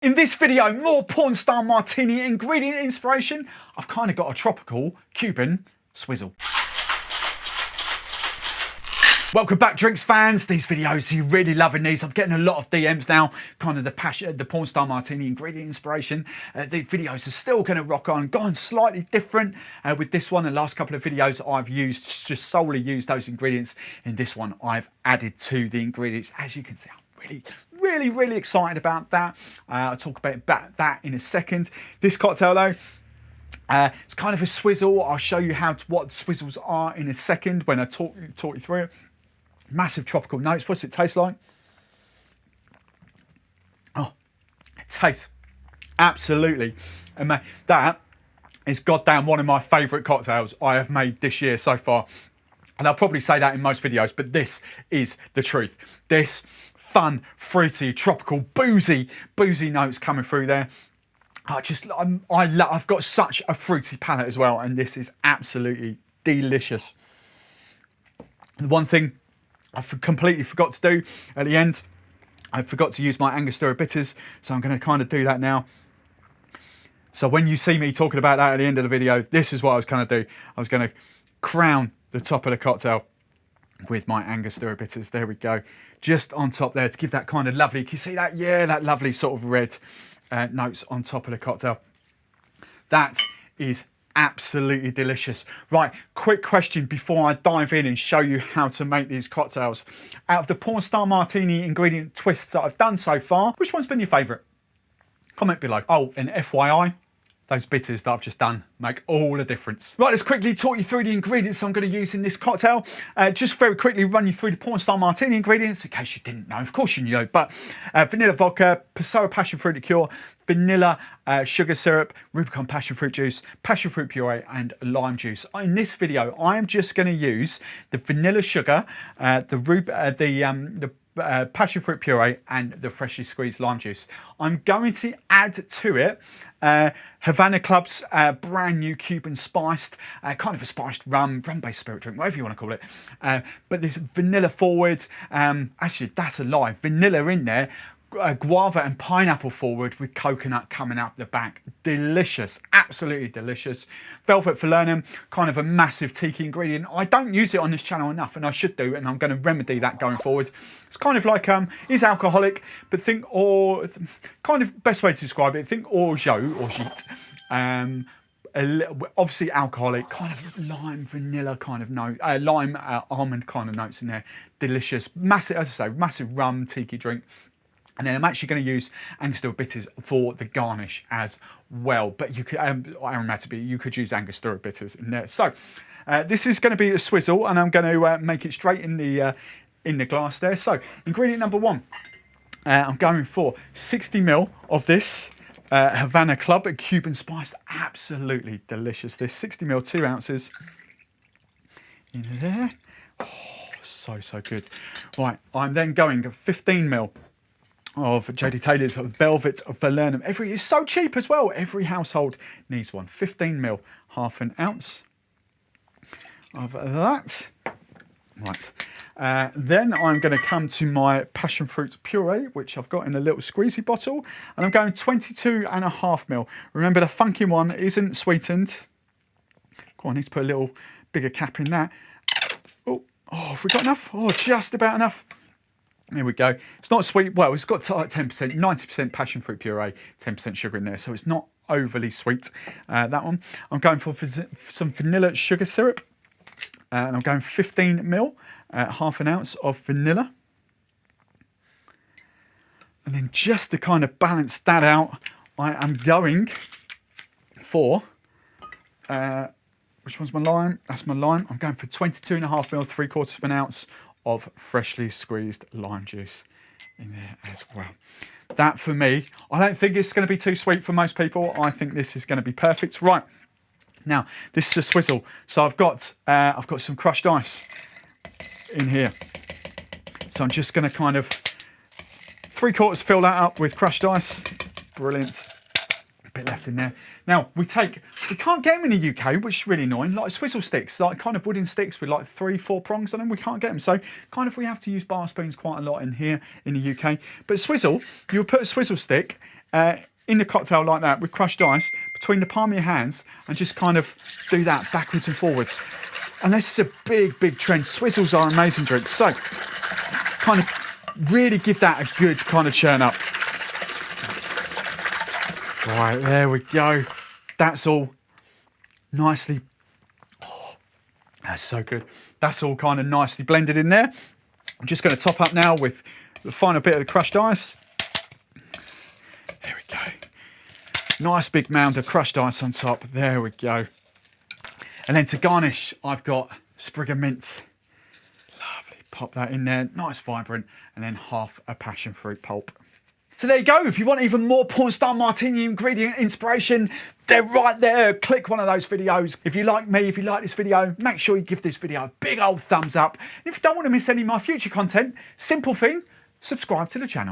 In this video, more Pornstar Martini ingredient inspiration. I've kind of got a tropical Cuban swizzle. Welcome back, drinks fans. These videos, you're really loving these. I'm getting a lot of DMs now, kind of the Pornstar Martini ingredient inspiration. The videos are still going to rock on, gone slightly different with this one. The last couple of videos I've just solely used those ingredients. In this one, I've added to the ingredients. As you can see, I'm really excited about that. I'll talk about that in a second. This cocktail though, it's kind of a swizzle. I'll show you what swizzles are in a second when I talk you through it. Massive tropical notes. What's it taste like? Oh, it tastes absolutely amazing. That is goddamn one of my favourite cocktails I have made this year so far. And I'll probably say that in most videos, but this is the truth. This fun, fruity, tropical, boozy notes coming through there. I've got such a fruity palate as well, and this is absolutely delicious. The one thing I completely forgot to do at the end, I forgot to use my Angostura bitters, so I'm going to kind of do that now. So when you see me talking about that at the end of the video, this is what I was going to do. I was going to crown the top of the cocktail with my Angostura bitters. There we go, just on top there to give that kind of lovely, can you see that? Yeah, that lovely sort of red notes on top of the cocktail. That is absolutely delicious. Right, quick question before I dive in and show you how to make these cocktails. Out of the Pornstar Martini ingredient twists that I've done so far, which one's been your favourite? Comment below. Oh, and FYI, those bitters that I've just done make all the difference. Right, let's quickly talk you through the ingredients I'm going to use in this cocktail. Just very quickly run you through the Pornstar Martini ingredients in case you didn't know. Of course you knew, but vanilla vodka, Pornstar Passion Fruit liqueur, vanilla sugar syrup, Rubicon passion fruit juice, passion fruit puree, and lime juice. In this video, I am just going to use the vanilla sugar, the passion fruit puree, and the freshly squeezed lime juice. I'm going to add to it Havana Club's brand new Cuban spiced, kind of a spiced rum-based spirit drink, whatever you want to call it. But this vanilla forward, actually that's a lie, vanilla in there, guava and pineapple forward with coconut coming out the back. Delicious, absolutely delicious. Velvet Falernum, kind of a massive TIKI ingredient. I don't use it on this channel enough, and I should do, and I'm going to remedy that going forward. It's kind of like, is alcoholic, but think, or kind of best way to describe it, think orgeat, obviously alcoholic, kind of lime vanilla kind of note, lime almond kind of notes in there. Delicious, massive, as I say, massive rum TIKI drink. And then I'm actually going to use Angostura bitters for the garnish as well. But you could, aromatic, you could use Angostura bitters in there. So this is going to be a swizzle, and I'm going to make it straight in the glass there. So ingredient number one, I'm going for 60 ml of this Havana Club Cuban Spiced. Absolutely delicious. This 60 ml, 2 ounces in there. Oh, so good. Right, I'm then going 15 ml. Of JD Taylor's Velvet Falernum. It's so cheap as well. Every household needs one. 15 ml, half an ounce of that. Right. Then I'm going to come to my passion fruit puree, which I've got in a little squeezy bottle, and I'm going 22.5 ml. Remember, the Funkin one isn't sweetened. Go on, I need to put a little bigger cap in that. Oh, have we got enough? Oh, just about enough. There we go. It's not sweet. Well, it's got like 10%, 90% passion fruit puree, 10% sugar in there. So it's not overly sweet, that one. I'm going for some vanilla sugar syrup. And I'm going 15 ml, half an ounce of vanilla. And then just to kind of balance that out, I am going for, which one's my lime? That's my lime. I'm going for 22.5 ml, 3/4 of an ounce of freshly squeezed lime juice in there as well. That for me, I don't think it's going to be too sweet for most people. I think this is going to be perfect. Right, now this is a swizzle, so I've got some crushed ice in here. So I'm just going to kind of 3/4 fill that up with crushed ice. Brilliant. A bit left in there. Now we can't get them in the UK, which is really annoying, like swizzle sticks, like kind of wooden sticks with like 3-4 prongs on them. We can't get them, so kind of we have to use bar spoons quite a lot in here in the UK. But swizzle, you'll put a swizzle stick in the cocktail like that with crushed ice between the palm of your hands and just kind of do that backwards and forwards. And this is a big trend. Swizzles are amazing drinks, so kind of really give that a good kind of churn up. Right, there we go. That's all nicely, oh, that's so good. That's all kind of nicely blended in there. I'm just going to top up now with the final bit of the crushed ice. There we go. Nice big mound of crushed ice on top. There we go. And then to garnish, I've got sprig of mint. Lovely. Pop that in there. Nice, vibrant. And then half a passion fruit pulp. So there you go. If you want even more Pornstar Martini ingredient inspiration, they're right there. Click one of those videos. If you like me, if you like this video, make sure you give this video a big old thumbs up. And if you don't want to miss any of my future content, simple thing, subscribe to the channel.